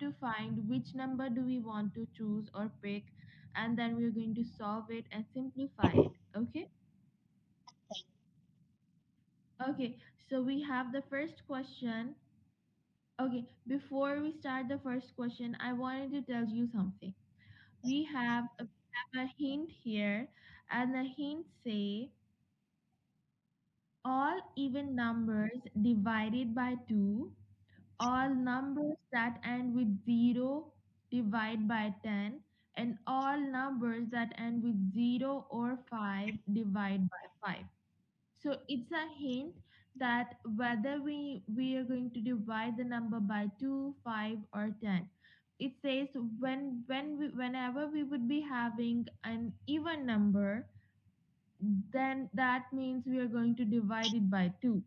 to find which number do we want to choose or pick, and then we're going to solve it and simplify it. Okay? Okay, so we have the first question. Okay, before we start the first question, I wanted to tell you something. We have a hint here, and the hint say all even numbers divided by 2, all numbers that end with 0 divide by 10, and all numbers that end with 0 or 5 divide by 5. So it's a hint that whether we are going to divide the number by 2, 5 or 10. It says whenever we would be having an even number, then that means we are going to divide it by 2.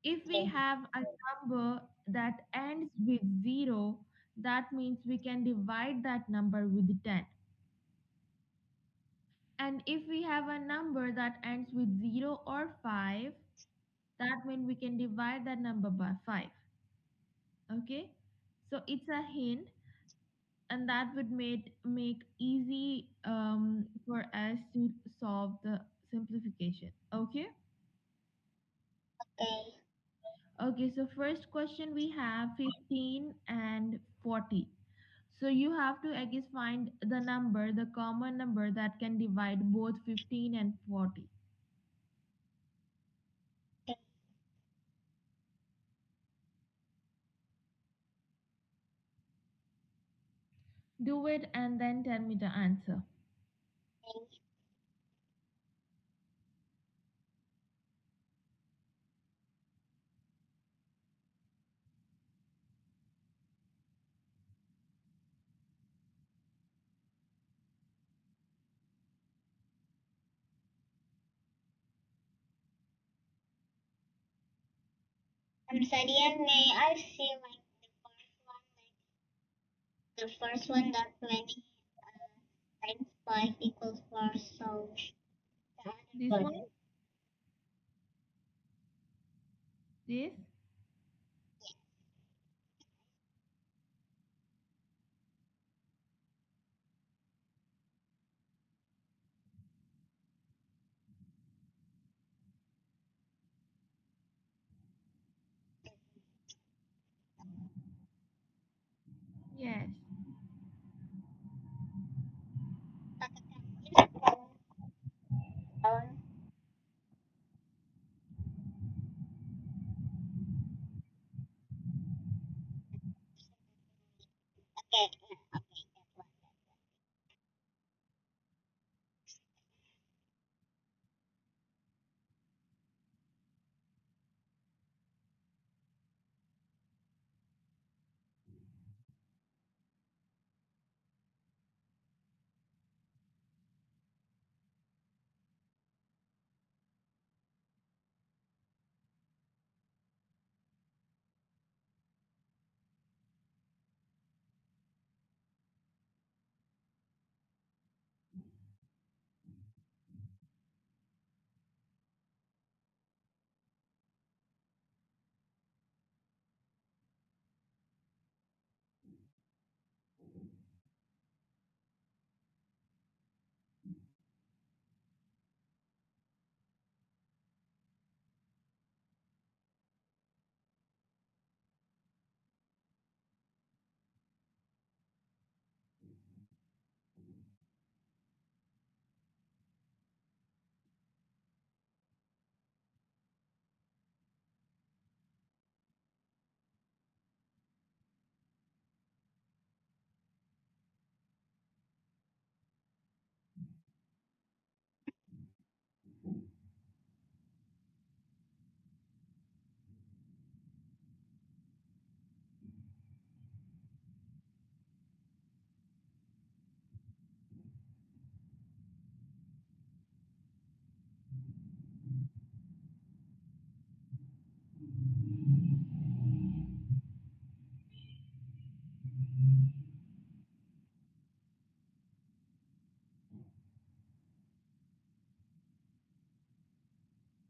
If we Okay. have a number that ends with 0, that means we can divide that number with 10. And if we have a number that ends with 0 or 5, that means we can divide that number by 5. Okay? So it's a hint, and that would make easy for us to solve the simplification. Okay? Okay. Okay, so first question we have 15 and 40. So you have to, I guess, find the number, the common number that can divide both 15 and 40. Do it and then tell me the answer. Okay. Sadian, may I see like the first one that 20 times 5 equals 4, so the other This one? one. This? Yes. Okay. I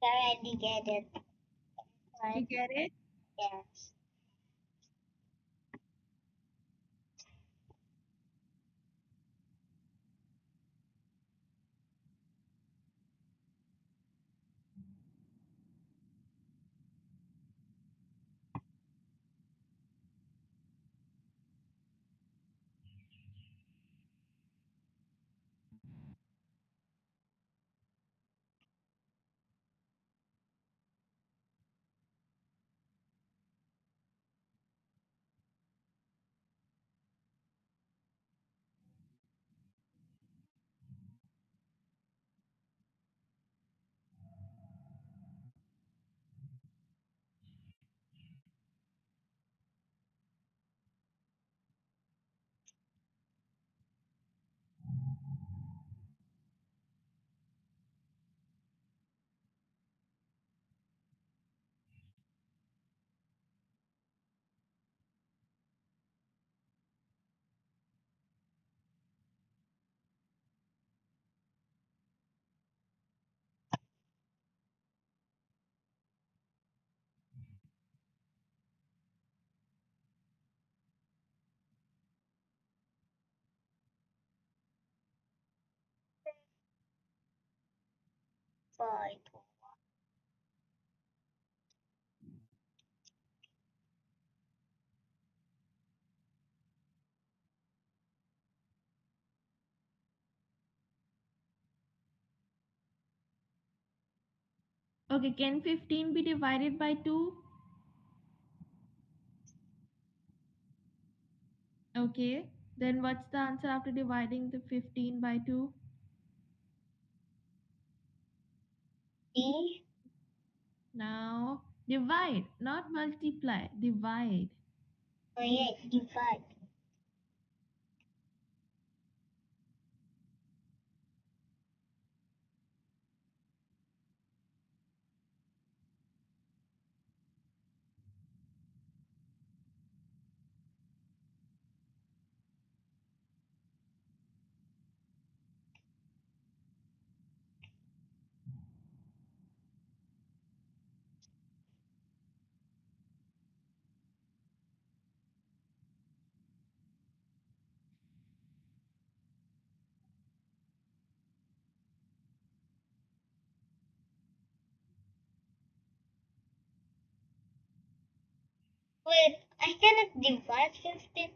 already get it. You Right? get it? Yes. by 2. Okay, can 15 be divided by 2? Okay, then what's the answer after dividing the 15 by 2? D. Now, divide, not multiply, divide. Create divide. Wait, I cannot divide 15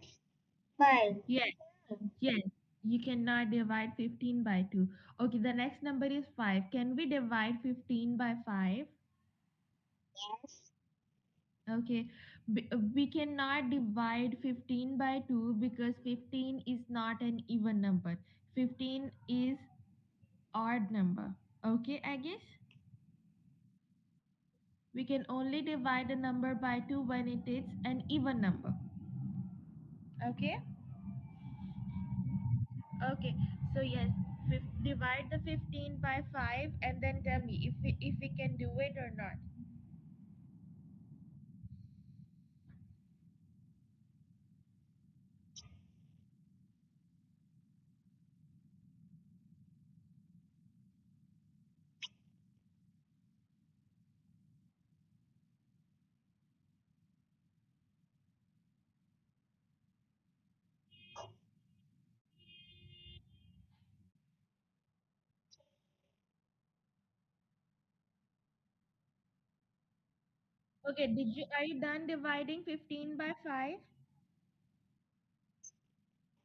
by Yes, 2. yes, you cannot divide 15 by 2. Okay, the next number is 5. Can we divide 15 by 5? Yes. Okay, we cannot divide 15 by 2 because 15 is not an even number. 15 is odd number. Okay, I guess we can only divide a number by 2 when it is an even number. Okay, okay, so yes, divide the 15 by 5 and then tell me if we can do it or not. Okay, are you done dividing 15 by 5?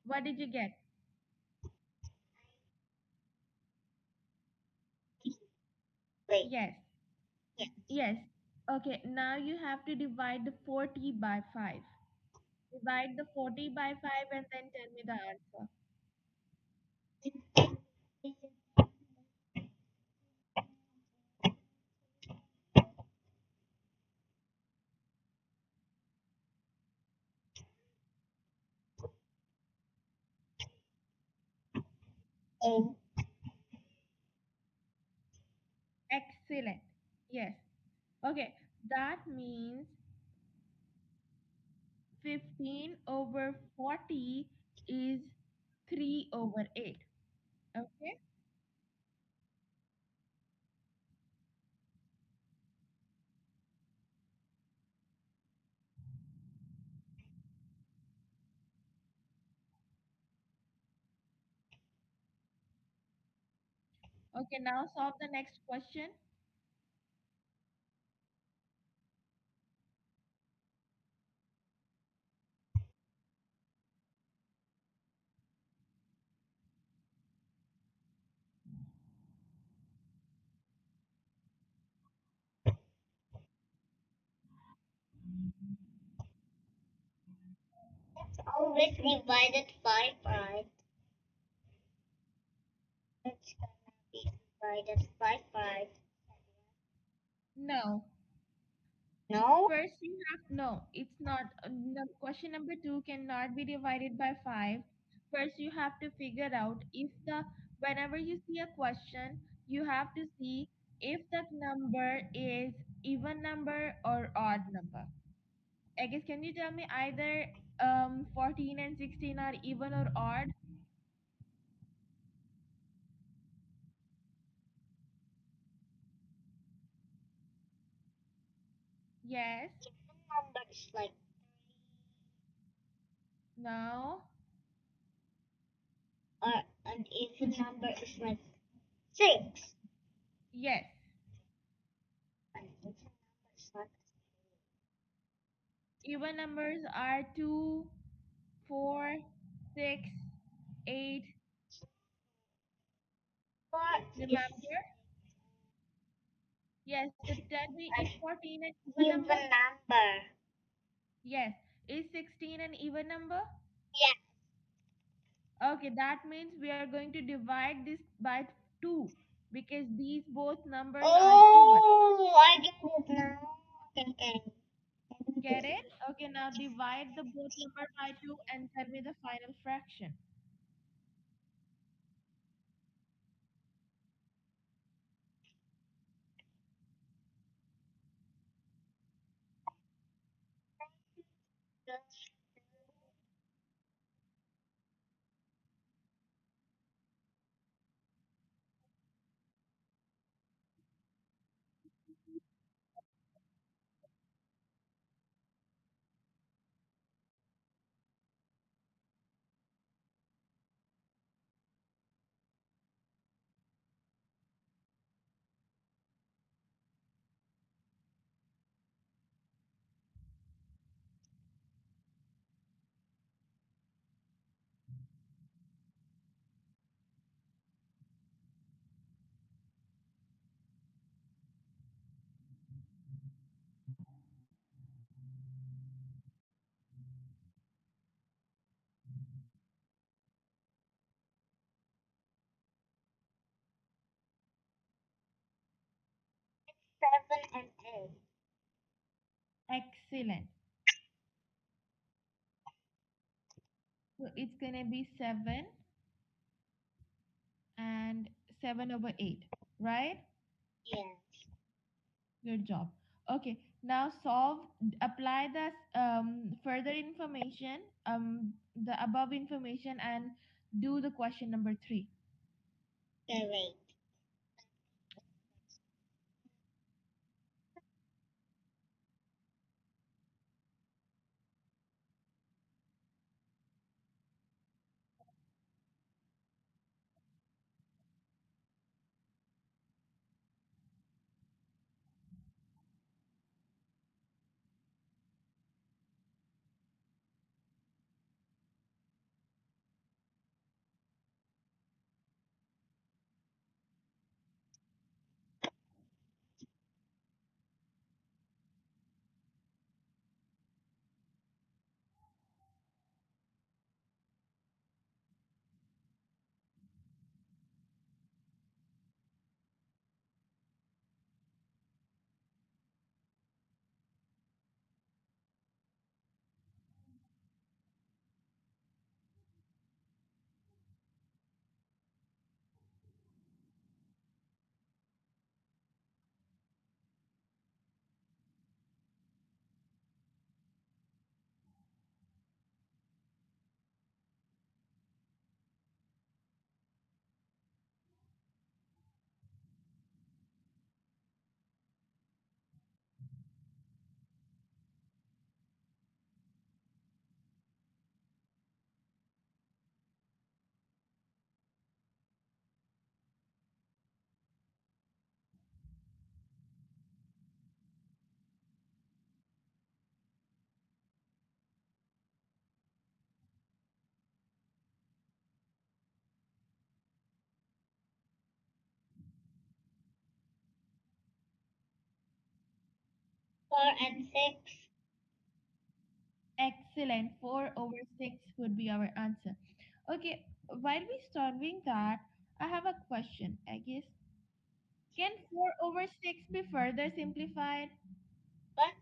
What did you get? Wait. Yes. Yes. Yes. Okay, now you have to divide the 40 by 5. Divide the 40 by 5 and then tell me the answer. And Excellent. Yes. Okay, that means 15 over 40 is 3 over 8. Okay? Okay, now solve the next question. it's always divided 5, right? It's gonna be divided by 5. No. No? First, you have no, it's not. Question number two cannot be divided by 5. First, you have to figure out if whenever you see a question, you have to see if that number is even number or odd number. I guess, can you tell me either 14 and 16 are even or odd? Yes. Even numbers like No. or an even number is like 6. Yes. Even numbers are 2, 4, 6, 8. Four is Remember? Yes, so tell me, is an 14 an even even number? number. Yes. Is 16 an even number? Yeah. Okay, that means we are going to divide this by 2 because these both numbers are even. Oh, I get it now. Okay, okay. Get it? Okay, now divide the both number by 2 and tell me the final fraction. 7 and 8. Excellent. So it's gonna be 7 and 7 over 8, right? Yes. Good job. Okay, now solve, apply the further information, the above information, and do the question number 3. Correct. 4 and 6. Excellent. 4 over 6 would be our answer. Okay, while we solving that, I have a question, I guess. Can 4 over 6 be further simplified? What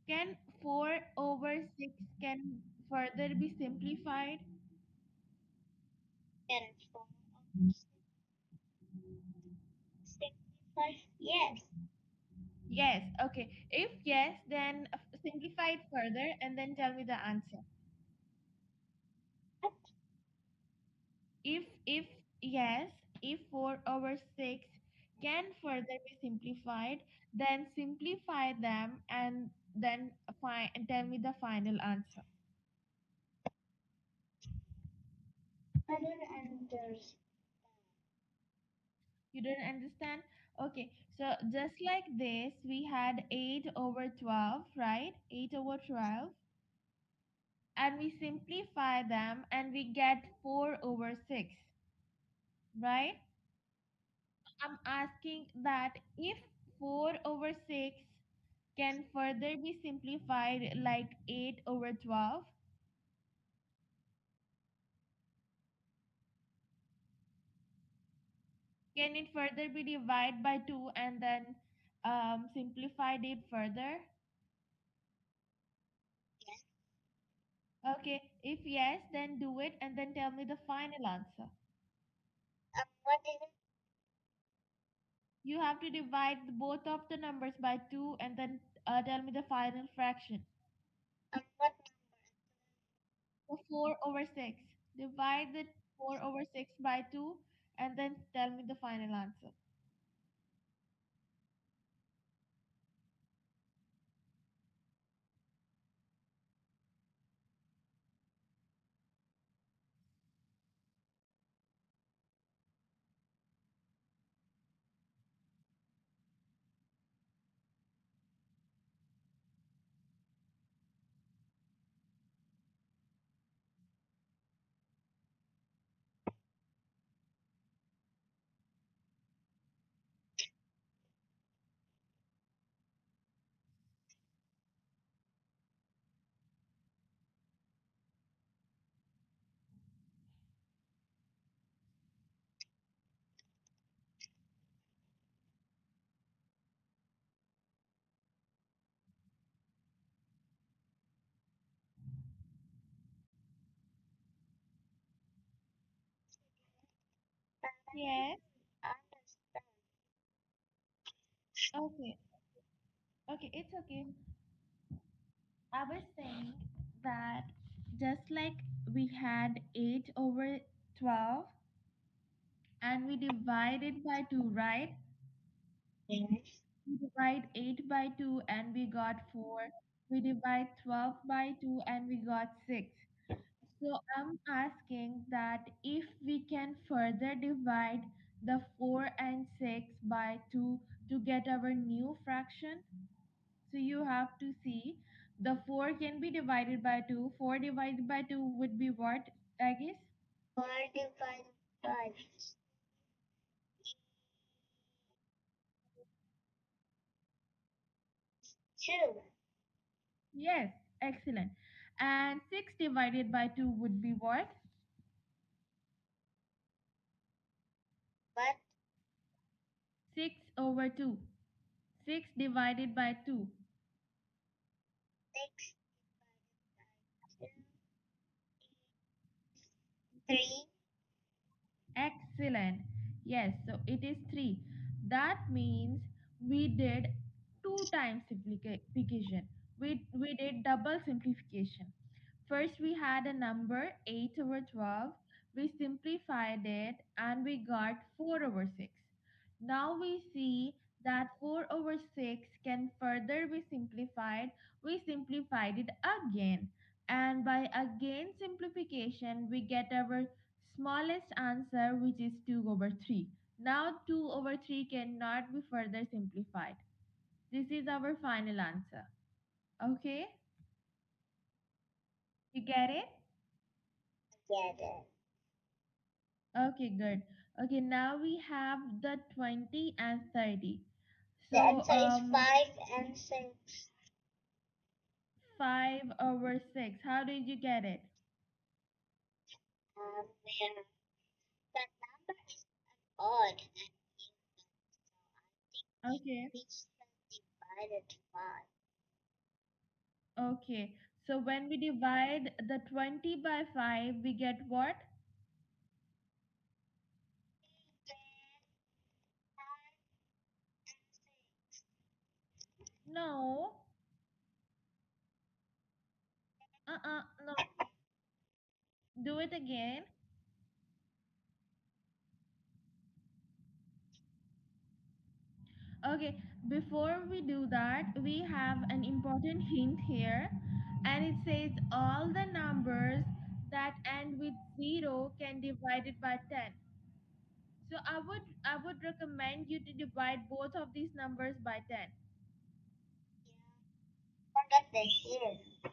Can 4 over 6 can further be simplified? can 4 over 65? Yes. Yes. Okay. If yes, then simplify it further and then tell me the answer. What If yes, if 4 over 6 can further be simplified, then simplify them and then tell me the final answer. I don't understand. You don't understand? Okay, so just like this, we had 8 over 12, right? 8 over 12. And we simplify them and we get 4 over 6, right? I'm asking that if 4 over 6 can further be simplified like 8 over 12, can it further be divided by 2 and then simplified it further? Yes. Okay, if yes, then do it and then tell me the final answer. What is it? You have to divide both of the numbers by 2 and then tell me the final fraction. What So 4 over 6. Divide the 4 over 6 by 2 and then tell me the final answer. Yes. understand? Okay. Okay, it's okay. I was saying that just like we had 8 over 12 and we divide it by 2, right? Yes. We divide 8 by 2 and we got 4. We divide 12 by 2 and we got 6. So I'm asking that if we can further divide the 4 and 6 by 2 to get our new fraction. So you have to see the 4 can be divided by 2. 4 divided by 2 would be what, I guess? 45 by 2. Yes, excellent. And 6 divided by 2 would be what? But 6 over 2. 6 divided by 2. 6 by 2, 3. Excellent. Yes, so it is 3. That means we did 2 times simplification. We did double simplification. First, we had a number 8 over 12. We simplified it and we got 4 over 6. Now we see that 4 over 6 can further be simplified. We simplified it again. And by again simplification, we get our smallest answer, which is 2 over 3. Now 2 over 3 cannot be further simplified. This is our final answer. Okay? You get it? Together. Okay, good. Okay, now we have the 20 and 30. The So, answer is 5 and 6. 5 over 6. How did you get it? Where that number is odd and even, so I think Okay. we should divide it 5. Okay. So when we divide the 20 by 5, we get what? Then 5 and 6. No. No. Do it again. Okay, before we do that, we have an important hint here, and it says all the numbers that end with 0 can divide it by 10. So I would recommend you to divide both of these numbers by 10. Forgot the here.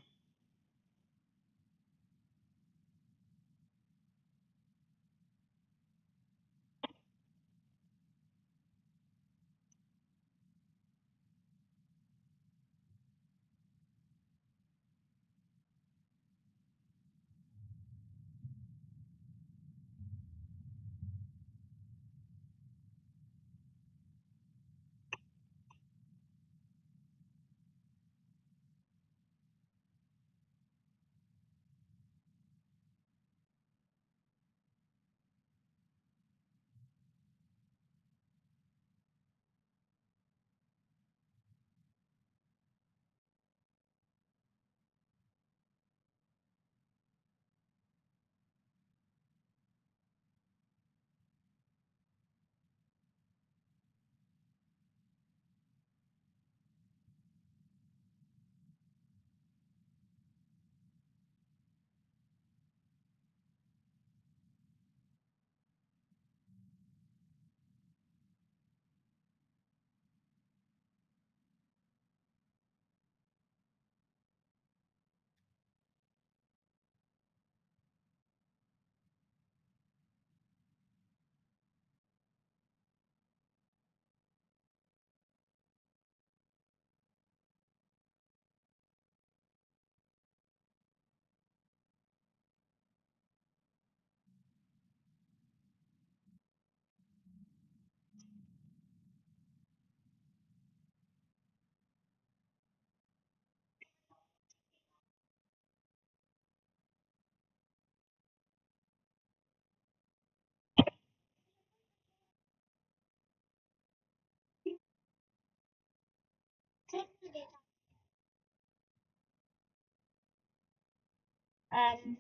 Um,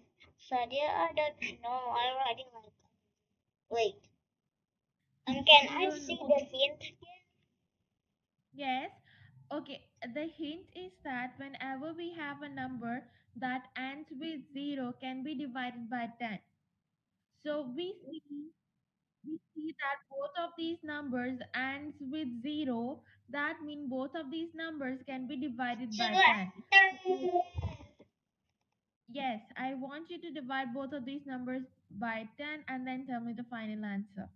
Sadia, I don't know. I already like. Wait. Can You I don't see know? the hint again? Yes. Okay. The hint is that whenever we have a number that ends with 0 can be divided by 10. So we see that both of these numbers ends with 0. That means both of these numbers can be divided by 10. So Children. yes, I want you to divide both of these numbers by 10 and then tell me the final answer.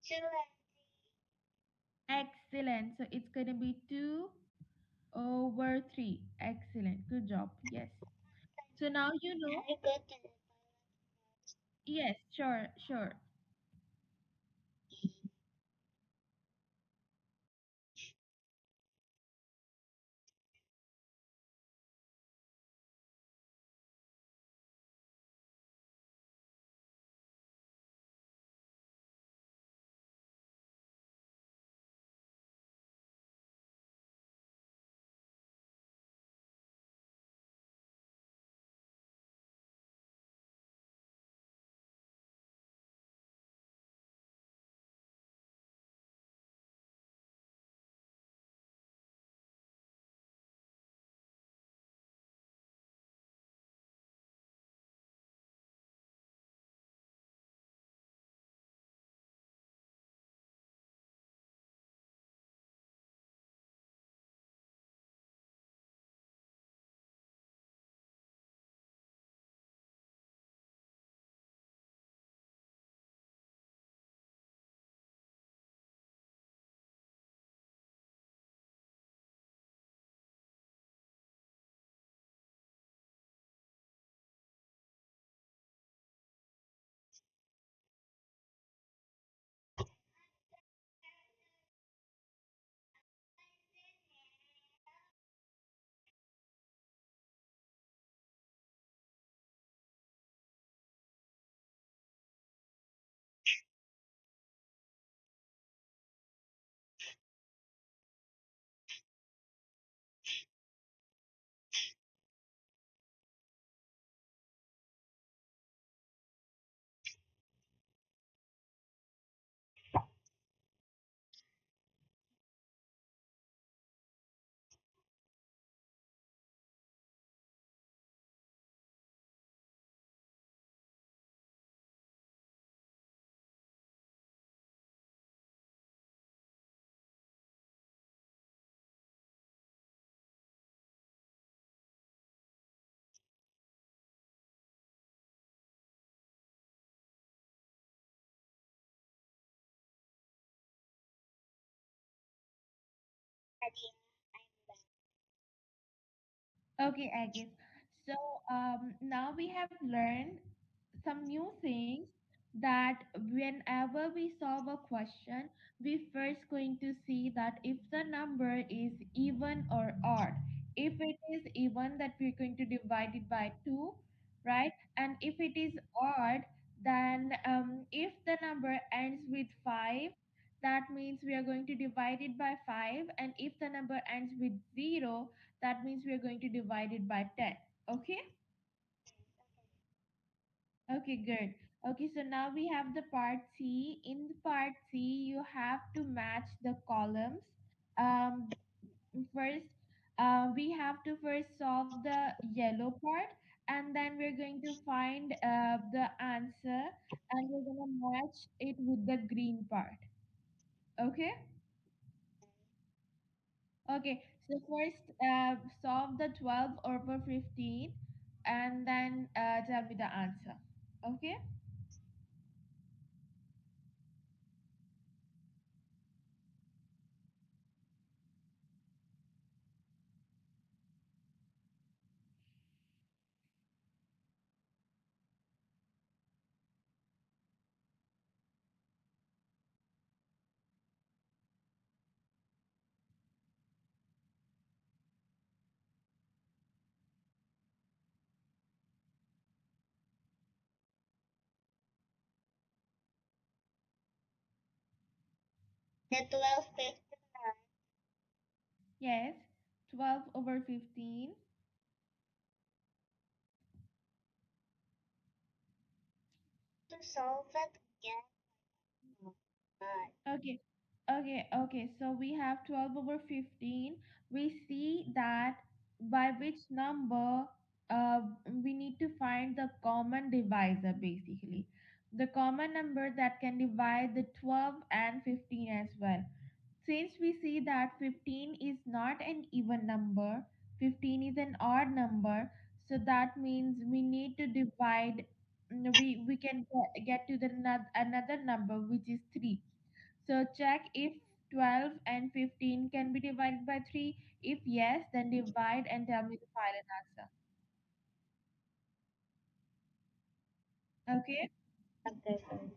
Children. Excellent. So it's going to be 2 over 3. Excellent. Good job. Yes. So now you Can know. we go to the Yes, sure, sure. Okay, Agis. So now we have learned some new things that whenever we solve a question, we first going to see that if the number is even or odd. If it is even, that we're going to divide it by 2, right? And if it is odd, then if the number ends with 5, that means we are going to divide it by 5. And if the number ends with 0, that means we are going to divide it by 10. Okay? Okay, good. Okay, so now we have the part C. In the part C, you have to match the columns. Um, first, we have to first solve the yellow part, and then we're going to find the answer, and we're going to match it with the green part. Okay? Okay, so first solve the 12 over 15, and then tell me the answer. Okay? The 12 fifteen Yes, 12 over 15. to solve it again. Oh, God. Okay, okay. So we have 12 over 15. We see that by which number we need to find the common divisor basically. The common number that can divide the 12 and 15 as well. Since we see that 15 is not an even number, 15 is an odd number, so that means we need to divide, we can get to the another number which is 3. So check if 12 and 15 can be divided by 3. If yes, then divide and tell me the final answer. Okay? Okay, sorry.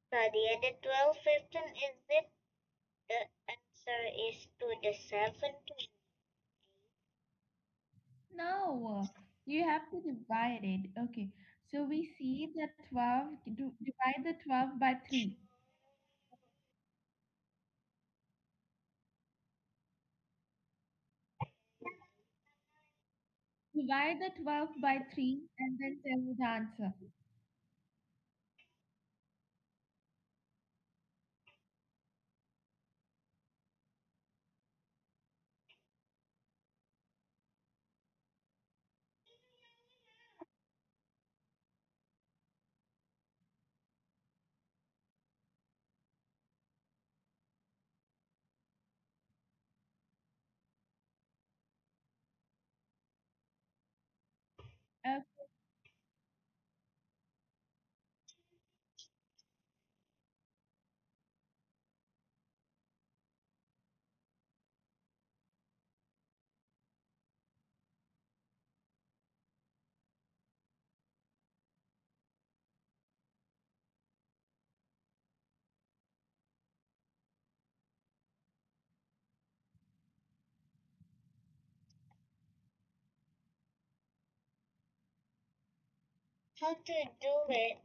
Study the 12 15 is it? The answer is to the 17. No, you have to divide it. Okay, so we see that 12, divide the 12 by 3. Divide the 12 by 3 and then tell me the answer. How to do it?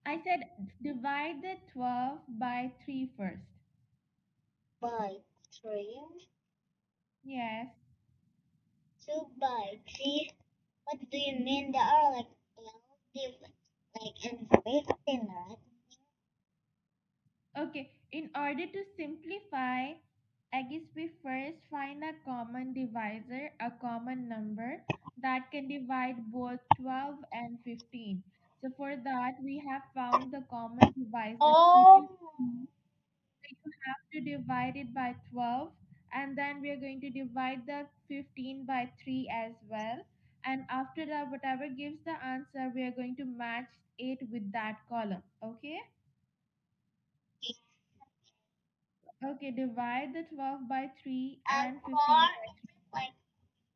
I said divide the 12 by 3 first. By 3. Yes. 2 by 3. What do you mean? There are like 12 different, like and 15, right? Okay, in order to simplify, I guess we first find a common divisor, a common number that can divide both 12 and 15. So for that, we have found the common divisor, which is Oh, 2. So you have to divide it by 12, and then we are going to divide the 15 by 3 as well. And after that, whatever gives the answer, we are going to match it with that column. Okay? Okay, divide the 12 by 3 and and 15 4, by like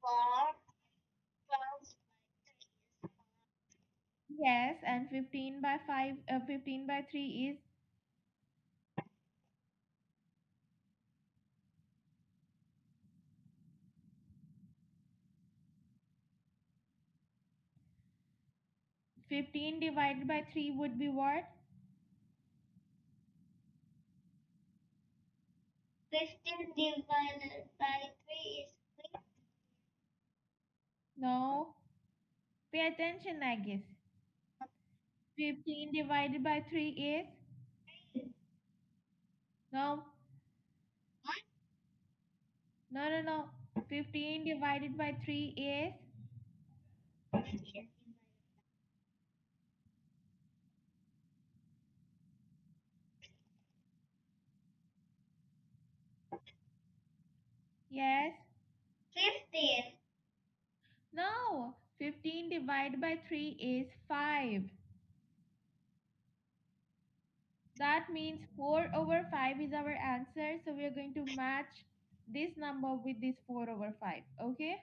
4, 12. 3. Yes, and 15 by 5, 15 by 3 is 15 divided by 3 would be what? 15 divided by 3 is No. Pay attention, I guess. 15 divided by 3 is? 3. No. No, no, no. 15 divided by 3 is? Yes. 15. No. 15 divided by 3 is 5. That means 4 over 5 is our answer. So we are going to match this number with this 4 over 5. Okay?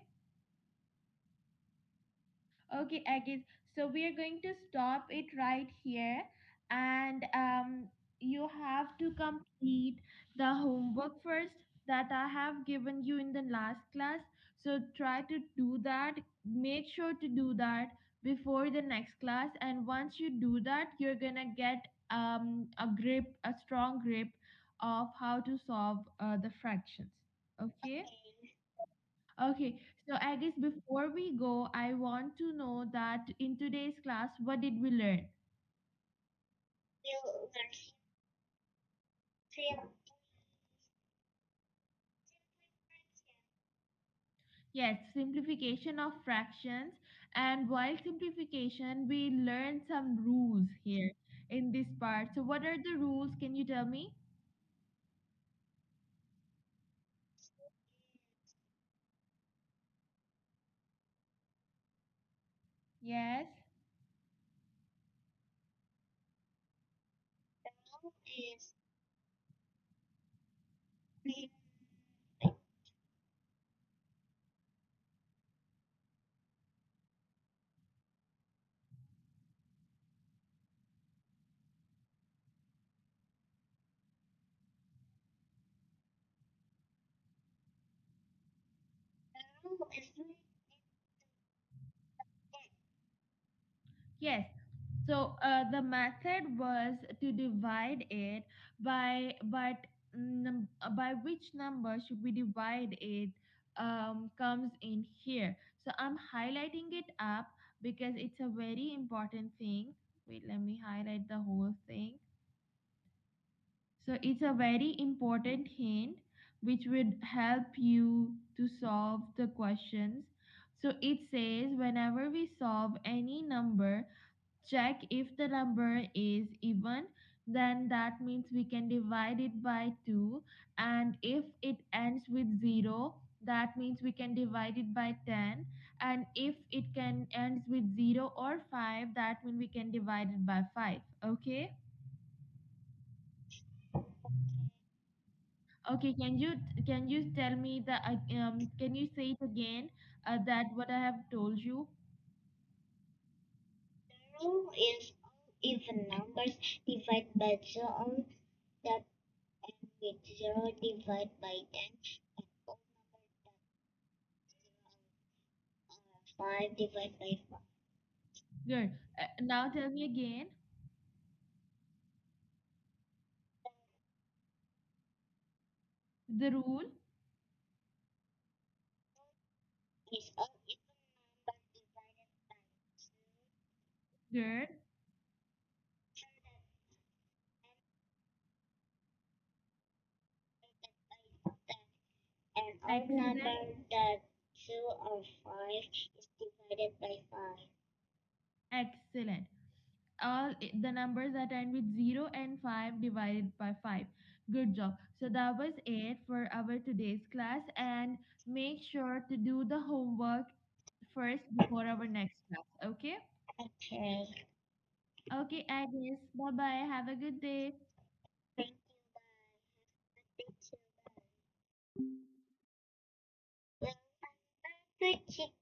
Okay, Agis. So we are going to stop it right here. And you have to complete the homework first that I have given you in the last class. So try to do that. Make sure to do that before the next class. And once you do that, you're going to get a grip, a strong grip of how to solve the fractions. Okay? Okay, so I guess before we go, I want to know that in today's class, what did we learn? We'll learn sim- Yes, simplification of fractions. And while simplification, we learned some rules here in this part. So, what are the rules? Can you tell me? Yes. is 3. Is 3. Yes. So the method was to divide it by which number should we divide it comes in here. So I'm highlighting it up because it's a very important thing. Wait, let me highlight the whole thing. So it's a very important hint which would help you to solve the questions. So it says whenever we solve any number, check if the number is even, then that means we can divide it by 2. And if it ends with 0, that means we can divide it by 10. And if it can ends with 0 or 5, that means we can divide it by 5. Okay? Okay, can you tell me the can you say it again that what I have told you? The rule is all even numbers divide by 0 that end with 0 divide by 10 and all numbers that 0 5 divide by 5. Good. Now tell me again the rule. Is all even number divided by 2 Good. so that n divided by 10 and all Excellent. number that 2 or 5 is divided by 5. Excellent. The numbers that end with 0 and 5 divided by 5. Good job. So that was it for our today's class, and make sure to do the homework first before our next class. Okay? Okay. Okay, Agnes. Bye bye. Have a good day. Thank you. Bye. Thank you. Bye. Welcome back to Chick